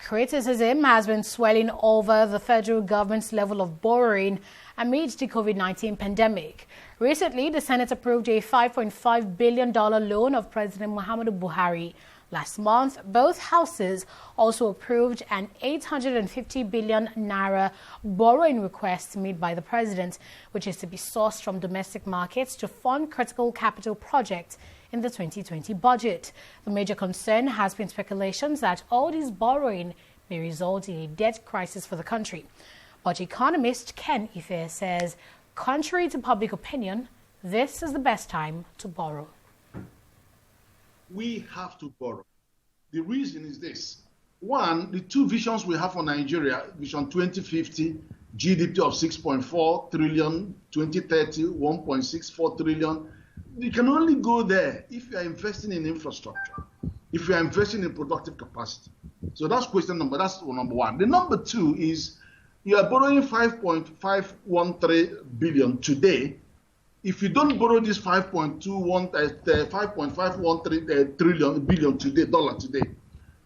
Criticism has been swelling over the federal government's level of borrowing amid the COVID-19 pandemic. Recently, the Senate approved a $5.5 billion loan of President Muhammadu Buhari. Last month, both houses also approved an 850 billion naira borrowing request made by the president, which is to be sourced from domestic markets to fund critical capital projects in the 2020 budget. The major concern has been speculations that all this borrowing may result in a debt crisis for the country. But economist Ken Ife says, contrary to public opinion, this is the best time to borrow. We have to borrow. The reason is this. One, the two visions we have for Nigeria, Vision 2050, GDP of 6.4 trillion, 2030, 1.64 trillion. You can only go there if you are investing in infrastructure, if you are investing in productive capacity. So that's that's number one. The number two is you are borrowing 5.513 billion today. If you don't borrow this 5.513 billion today,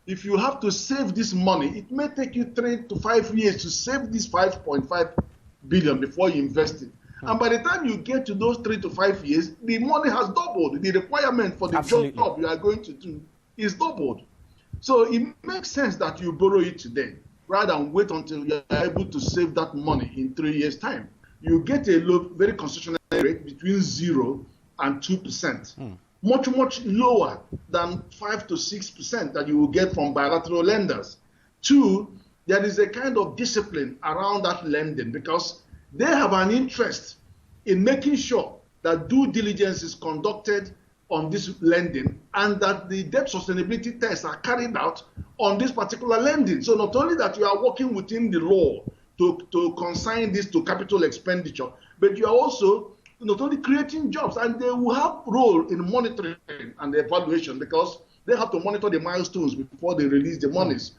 if you have to save this money, it may take you 3 to 5 years to save this 5.5 billion before you invest it. And by the time you get to those 3 to 5 years, the money has doubled. The requirement for the job you are going to do is doubled. So it makes sense that you borrow it today rather than wait until you are able to save that money in 3 years' time. You get a low, very concessional rate between 0 and 2%, much lower than 5 to 6% that you will get from bilateral lenders. Two, there is a kind of discipline around that lending because they have an interest in making sure that due diligence is conducted on this lending and that the debt sustainability tests are carried out on this particular lending. So not only that you are working within the law to consign this to capital expenditure, but you are also not only creating jobs, and they will have role in monitoring and evaluation because they have to monitor the milestones before they release the monies.